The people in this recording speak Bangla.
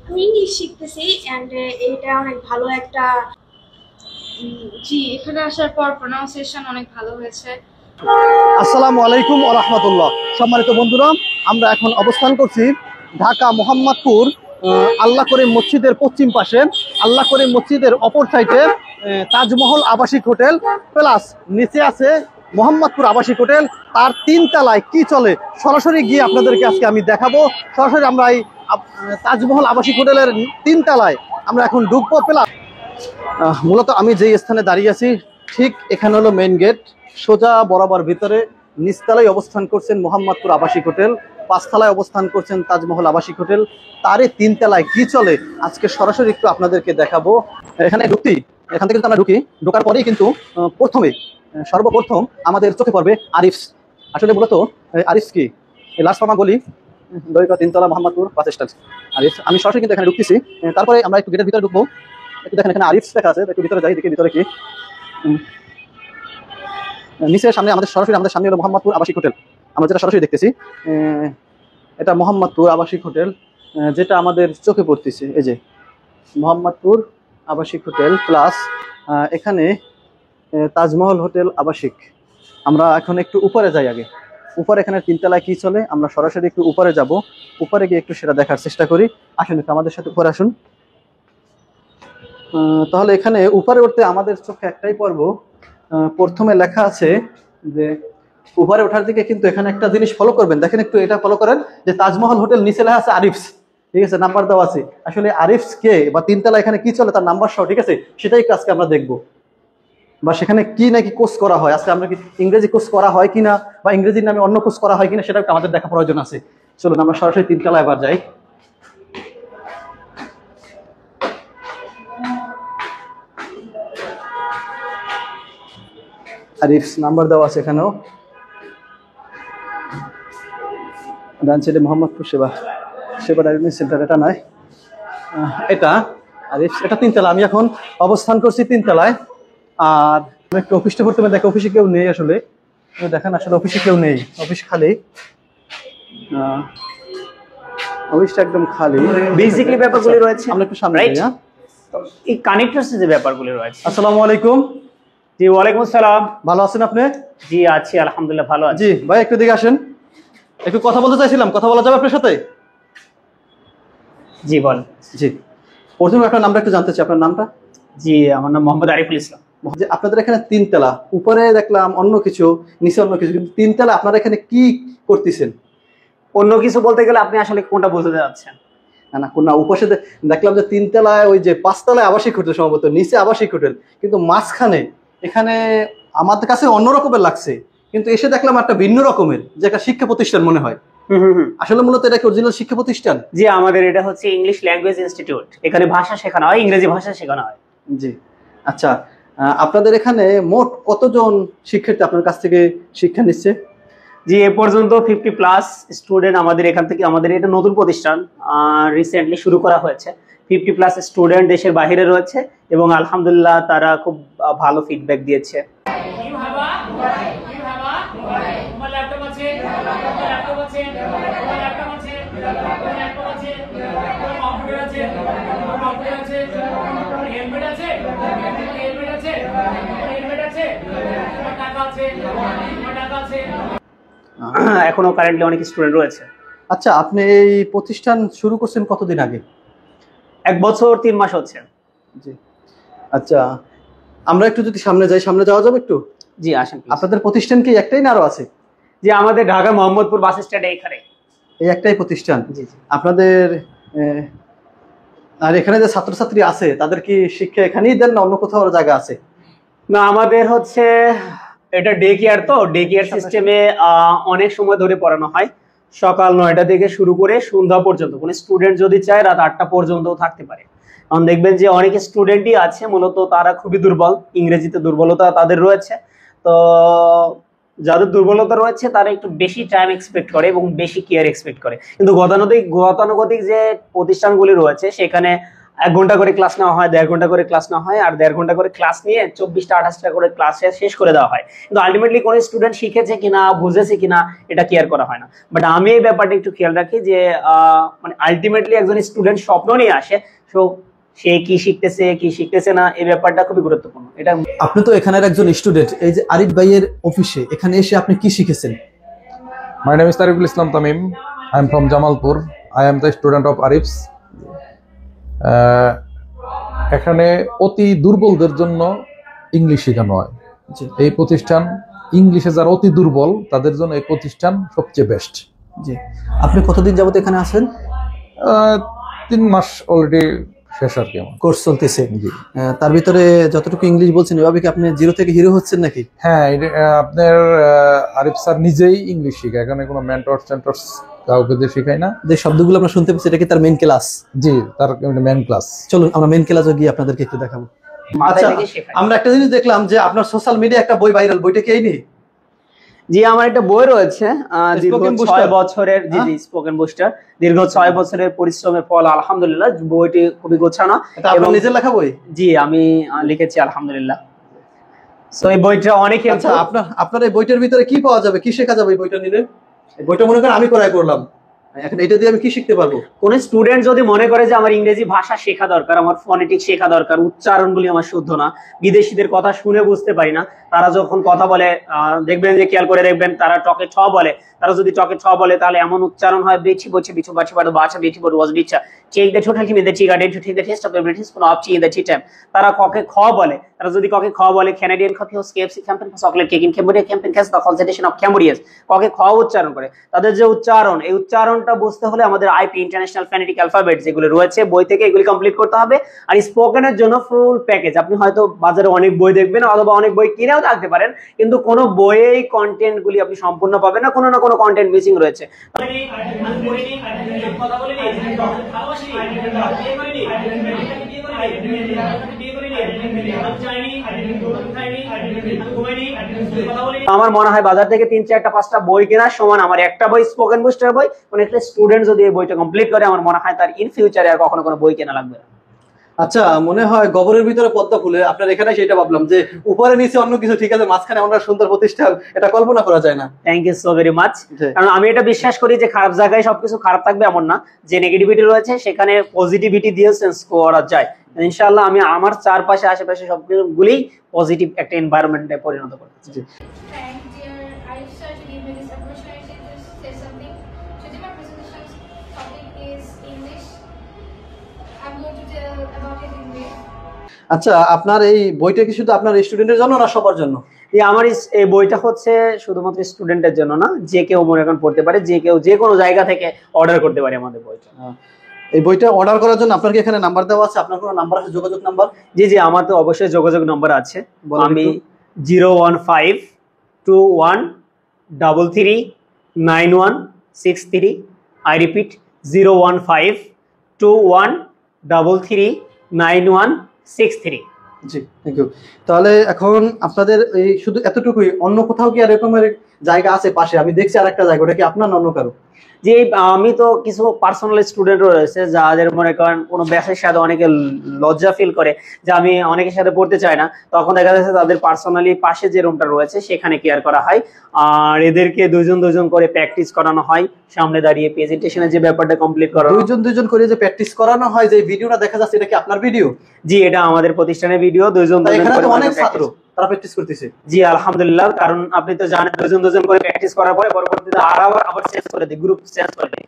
আমি ইংলিশ শিখতেছি অ্যান্ড এটা অনেক ভালো একটা জি, এখানে আসার পর প্রোনাউন্সিয়েশন অনেক ভালো হয়েছে। আসসালামু আলাইকুম ওয়া রাহমাতুল্লাহ। সম্মানিত বন্ধুরা, আমরা এখন অবস্থান করছি ঢাকা মোহাম্মদপুর আল্লাহ করিম মসজিদের পশ্চিম পাশে, আল্লাহ করিম মসজিদের অপর সাইডে তাজমহল আবাসিক হোটেল প্লাস নিচে আছে মোহাম্মদপুর আবাসিক হোটেল। তার 3 তলায় কি চলে সরাসরি গিয়ে আপনাদেরকে আজকে আমি দেখাবো। সরাসরি আমরা এই তাজমহল আবাসিক হোটেলের 3 তলায় আমরা এখন ঢুকবো। প্লাস মূলত আমি যেই স্থানে দাঁড়িয়ে আছি ঠিক এখানে হলো মেইন গেট। সোজা বরাবর ভিতরে নিচতলায় অবস্থান করছেন মোহাম্মদপুর আবাসিক হোটেল, 5 তলায় অবস্থান করছেন তাজমহল আবাসিক হোটেল। তারই 3 তলায় কি চলে আজকে সরাসরি একটু আপনাদেরকে দেখাবো। এখানে এখান থেকে কিন্তু আমরা ঢোকার পরেই কিন্তু সর্বপ্রথম আমাদের চোখে পড়বে আরিফস। আসলে মূলত আরিফস কি লাসফামা গলি, 3 তলা, মোহাম্মদপুর বাস স্ট্যান্ড আরিফস। আমি সরাসরি কিন্তু এখানে ঢুকতেছি। তারপরে আমরা একটু গেটের ভিতরে ঢুকবো। একটু দেখেন এখানে আরিফস লেখা আছে, একটু ভিতরে যাই দেখি ভিতরে কি। নিচের সামনে আমাদের সামনে হলো মোহাম্মদপুর আবাসিক হোটেল। আমরা যেটা সরাসরি দেখতেছি এটা মোহাম্মদপুর আবাসিক হোটেল, যেটা আমাদের চোখে পড়তেছে। এই যে মোহাম্মদপুর আবাসিক হোটেল প্লাস এখানে তাজমহল হোটেল আবাসিক। আমরা এখন একটু উপরে যাই। আগে উপরে এখানে 3 তলায় কি চলে আমরা সরাসরি একটু উপরে যাব। উপরে গিয়ে একটু সেটা দেখার চেষ্টা করি। আসুন একটু আমাদের সাথে উপরে আসুন। তাহলে এখানে উপরে উঠতে আমাদের চোখে একটাই পর্ব। প্রথমে লেখা আছে যে উপরে ওঠার দিকে কিন্তু এখানে একটা জিনিস ফলো করবেন। দেখেন একটু এটা ফলো করেন যে তাজমহল হোটেল, নিচে লেখা আছে আরিফস, ঠিক আছে, নাম্বার দেওয়া আছে। আসলে আরিফস কে বা 3 তলা এখানে কি চলে তার নাম্বার সহ, ঠিক আছে, সেটাই একটু আজকে আমরা দেখবো। বা সেখানে কি নাকি কোর্স করা হয় আজকে, আমরা কি ইংরেজি কোর্স করা হয় কিনা বা ইংরেজির নামে অন্য কোর্স করা হয় কিনা সেটা একটু আমাদের দেখা প্রয়োজন আছে। চলুন আমরা সরাসরি 3 তলা এবার যাই। আরিফস নাম্বার দেওয়া আছে এখানেও। ডান সাইডে মোহাম্মদপুর সেবা ডায়াগনস্টিক সেন্টার, এটা নয়, এটা আরিফস, এটা 3 তলা। আমি এখন অবস্থান করছি 3 তলায়। আর একটু অফিসটা করতে দেখে অফিসে কেউ নেই। আসলে দেখেন আসলে অফিসে কেউ নেই, অফিস খালি, অফিসটা একদম খালি। বেসিক্যালি ব্যাপারগুলি রয়েছে আমরা একটু সামনে যাই। এই কানেক্টরস যে ব্যাপারগুলি রয়েছে। আসসালামু আলাইকুম। জি ওয়ালাইকুম আসসালাম। ভালো আছেন আপনি? জি আছি আলহামদুলিল্লাহ, ভালো আছি। জি ভাই একটু দিকে আসেন, একটু কথা বলতে চাইছিলাম, কথা বলা যাবে আপনার সাথে? জি বল। জি প্রথমে আপনার নামটা একটু জানতে চাই, আপনার নামটা? জি আমার নাম মোহাম্মদ আরিফুল ইসলাম। যে আপনাদের এখানে 3 তলা, উপরে দেখলাম অন্য কিছু, নিচে অন্য কিছু, কিন্তু 3 তলা আপনারা এখানে কি করতেছেন? অন্য কিছু বলতে গেলে আপনি আসলে কোনটা বলতে যাচ্ছেন? না কোন উপসে দেখলাম যে 3 তলায় ওই যে 5 তলায় আবাসিক হোটেল, সম্ভবত নিচে আবাসিক হোটেল, কিন্তু মাঝখানে এখানে আমাদের কাছে অন্য রকমের লাগছে, কিন্তু এসে দেখলাম একটা ভিন্ন রকমের, যে একটা শিক্ষা প্রতিষ্ঠান মনে হয়। আসলে মূলত এটা কি অরিজিনাল শিক্ষা প্রতিষ্ঠান? জি আমাদের এটা হচ্ছে ইংলিশ ল্যাঙ্গুয়েজ ইনস্টিটিউট। এখানে ভাষা শেখানো হয়, ইংরেজি ভাষা শেখানো হয়। জি আচ্ছা, আপনাদের এখানে মোট কতজন শিক্ষার্থী আপনার কাছ থেকে শিক্ষা নিচ্ছে? জি এ পর্যন্ত 50+ স্টুডেন্ট আমাদের এখান থেকে, আমাদের এটা নতুন প্রতিষ্ঠান, রিসেন্টলি শুরু করা হয়েছে। 50+ স্টুডেন্ট দেশের বাইরে রয়েছে এবং আলহামদুলিল্লাহ তারা খুব ভালো ফিডব্যাক দিয়েছে। এখনো কারেন্টলি অনেক স্টুডেন্ট রয়েছে। আচ্ছা আপনি এই প্রতিষ্ঠান শুরু করছেন কতদিন আগে? 1 বছর 3 মাস হচ্ছে। জি আচ্ছা, আমরা একটু যদি সামনে যাই, সামনে যাওয়া যাবে একটু? জি আসেন। আপনাদের প্রতিষ্ঠান কি একটাই না আরো আছে? জি আমাদের ঢাকা মোহাম্মদপুর বাস স্ট্যান্ডে এখানে এই একটাই প্রতিষ্ঠান। জি জি। আপনাদের আর এখানে যে ছাত্রছাত্রী আছে তাদের কি শিক্ষা এখানেই দেন না অন্য কোথাও জায়গা আছে? না আমাদের হচ্ছে এটা ডে কেয়ার, তো ডে কেয়ার সিস্টেমে অনেক সময় ধরে পড়ানো হয়। সকাল 9টা থেকে শুরু করে সন্ধ্যা পর্যন্ত, কোনো স্টুডেন্ট যদি চায় রাত 8টা পর্যন্তও থাকতে পারে। কারণ দেখবেন যে অনেক স্টুডেন্টই আছে মূলত তারা খুবই দুর্বল, ইংরেজিতে দুর্বলতা তাদের রয়েছে। তো যাদের দুর্বলতা রয়েছে তারা একটু বেশি টাইম এক্সপেক্ট করে এবং বেশি কেয়ার এক্সপেক্ট করে। কিন্তু গতানুগতিক যে প্রতিষ্ঠানগুলি রয়েছে সেখানে 1 ঘন্টা করে ক্লাস নেওয়া হয়, 1.5 ঘন্টা করে ক্লাস নেওয়া হয়, আর 1.5 ঘন্টা করে ক্লাস নিয়ে 24টা 28টা করে ক্লাস শেষ করে দেওয়া হয়। কিন্তু আলটিমেটলি কোনো স্টুডেন্ট শিখেছে কিনা, বুঝেছে কিনা, এটা কেয়ার করা হয় না। বাট আমি এই ব্যাপারটা একটু খেয়াল রাখি যে মানে আলটিমেটলি একজন স্টুডেন্ট স্বপ্ন নিয়ে আসে, সো সে কি শিখতেছে না, এই ব্যাপারটা খুবই গুরুত্বপূর্ণ। এটা আপনি তো এখানের একজন স্টুডেন্ট, এই যে আরিফ ভাইয়ের অফিসে এখানে এসে আপনি কি শিখেছেন? My name is Tariqul Islam Tamim. I am from Jamalpur. I am the student of Arif's. এখানে অতি দুর্বলদের জন্য ইংলিশ শেখানো হয়। এই প্রতিষ্ঠান ইংলিশে যারা অতি দুর্বল তাদের জন্য এই প্রতিষ্ঠান সবচেয়ে বেস্ট। জি, আপনি কতদিন যাবত এখানে আছেন? 3 মাস অলরেডি শেষ আর কি। আমার কোর্স চলতেছে। তার ভিতরে যতটুকু ইংলিশ বলছেন এভাবে কি আপনি জিরো থেকে হিরো হচ্ছেন নাকি? হ্যাঁ, আপনার আরিফ স্যার নিজেই ইংলিশ শেখায়, এখানে কোনো মেন্টর সেন্টরস কাউকে দিয়ে শেখায় না। যে শব্দগুলো আমরা শুনতে পাচ্ছি এটা কি তার মেইন ক্লাস? জি, তার মেন ক্লাস। চলুন আমরা মেইন ক্লাসে গিয়ে আপনাদেরকে একটু দেখাবো। মাথায় আচ্ছা, থেকে শেখায়। আমরা একটা জিনিস দেখলাম যে আপনার সোশ্যাল মিডিয়া একটা বই ভাইরাল, বইটা কি এই নিয়ে? জি, আমার একটা বই রয়েছে দীর্ঘ Spoken 6 Booster? বছরের। জি জি, স্পোকেন বুস্টার, দীর্ঘ 6 বছরের পরিশ্রমের ফল আলহামদুলিল্লাহ। বইটি খুবই গোছানো। এটা আপনার নিজের লেখা বই? জি, আমি লিখেছি আলহামদুলিল্লাহ। সো এই বইটা অনেক আচ্ছা, আপনার এই বইটার ভিতরে কি পাওয়া যাবে, কি শেখা যাবে এই বইটা নিলে? এই বইটা মনে করেন আমি ক্রয় করলাম, এখন এটা দিয়ে আমি কি শিখতে পারবো? কোন স্টুডেন্ট যদি মনে করে যে আমার ইংরেজি ভাষা শেখা দরকার, আমার ফনেটিক শেখা দরকার, উচ্চারণগুলি আমার শুদ্ধ না, বিদেশিদের কথা শুনে বুঝতে পারি না, তারা যখন কথা বলে দেখবেন যে খেয়াল করে দেখবেন তারা টকে ছ বলে, তারা যদি টকে ছ বলে তাহলে এমন উচ্চারণ হয় বেছি বছি বিছু বাছি বাড়ো বাছা বেছি বড় ওয়াজ বিচ্ছা check the total him in the tea garden to take the taste of everything from of tea in the tea time. তারা ককে খ বলে, তারা যদি ককে খ বলে Canadian coffee house KFC campaign for chocolate cake in Cambodia campaign ক্যাস দ্য কনসেন্ট্রেশন অফ ক্যাম্বোডিয়াস, ককে খ উচ্চারণ করে। তাদের যে উচ্চারণ, এই উচ্চারণটা বুঝতে হলে আমাদের আইপি ইন্টারন্যাশনাল ফনেটিক অ্যালফাবেট যেগুলো রয়েছে বই থেকে এগুলি কমপ্লিট করতে হবে। আর স্পোকেনের জন্য ফুল প্যাকেজ, আপনি হয়তো বাজারে অনেক বই দেখবেন অথবা অনেক বই কিনেও থাকতে পারেন, কিন্তু কোনো বইয়েই কন্টেন্ট গুলি আপনি সম্পূর্ণ পাবেন না, কোনো না কোনো কন্টেন্ট মিসিং রয়েছে। আমার মনে হয় বাজার থেকে 3, 4, 5টা বই কেনার সমান আমার একটা বই স্পোকেন বুস্টার বই। মানে একটা স্টুডেন্ট যদি এই বইটা কমপ্লিট করে আমার মনে হয় তার ইন ফিউচারে আর কখনো কোনো বই কেনা লাগবে না। আচ্ছা, মনে হয় গোবরের ভিতরে পদ্মা ফুলে, আপনার এখানে সেটা ভাবলাম যে উপরে নিচে অন্য কিছু, ঠিক আছে, মাঝখানে আমরা সুন্দর প্রতিষ্ঠান, এটা কল্পনা করা যায় না। Thank you so very much. কারণ আমি এটা বিশ্বাস করি যে খারাপ জায়গায় সবকিছু খারাপ থাকবে এমন না, যে নেগেটিভিটি রয়েছে সেখানে পজিটিভিটি দিয়ে সেন্স করা যায়। ইনশাআল্লাহ আমি আমার চারপাশে আশেপাশে সবগুলি পজিটিভ একটা এনভায়রনমেন্টে পরিণত করতেছি। Thank dear Arif sir to give me this opportunity to say something. Today my presentation's topic is English. I'm going to tell about it in English. আচ্ছা, আপনার এই বইটা কি শুধু আপনার স্টুডেন্টের জন্য না সবার জন্য? আমার এই বইটা হচ্ছে শুধুমাত্র স্টুডেন্টের জন্য না, যে কেউ মনে করেন পড়তে পারে, যে কেউ যে কোনো জায়গা থেকে অর্ডার করতে পারে আমাদের বইটা। এই বইটা অর্ডার করার জন্য আপনার কি এখানে নাম্বার দেওয়া আছে? আপনার কোনো নাম্বার আছে, যোগাযোগ নাম্বার? জি জি, আমার তো অবশ্যই যোগাযোগ নাম্বার আছে। আমি 01521339163। I repeat 01521339163। জি, থ্যাংক ইউ। তাহলে এখন আপনাদের এই শুধু এতটুকুই, অন্য কোথাও কি এরকমের জায়গা আছে পাশে? আমি দেখছি আরেকটা জায়গা, ওটা কি আপনার না অন্য কারো? যে আমি তো কিছু পার্সোনাল স্টুডেন্ট রয়েছে যাদের মনে করেন কোনো ব্যাচের সাথে অনেকে লজ্জা ফিল করে যে আমি অনেকের সাথে পড়তে চাই না, তখন দেখা যাচ্ছে তাদের পার্সোনালি পাশে যে রুমটা রয়েছে সেখানে কেয়ার করা হয়। আর এদেরকে দুজন করে প্র্যাকটিস করানো হয়, সামনে দাঁড়িয়ে প্রেজেন্টেশনের যে ব্যাপারটা কমপ্লিট করা। দুজন করে যে প্র্যাকটিস করানো হয়, যে ভিডিওটা দেখা যাচ্ছে, এটা কি আপনার ভিডিও? জি, এটা আমাদের প্রতিষ্ঠানের ভিডিও। দুজন করে অনেক ছাত্র তারা প্র্যাকটিস করতেছে। জি আলহামদুলিল্লাহ, কারণ আপনি তো জানেন দুজন করে প্র্যাকটিস করার পরে পরবর্তীতে আবার চেঞ্জ করে দিই, গ্রুপ চেঞ্জ করে দিই।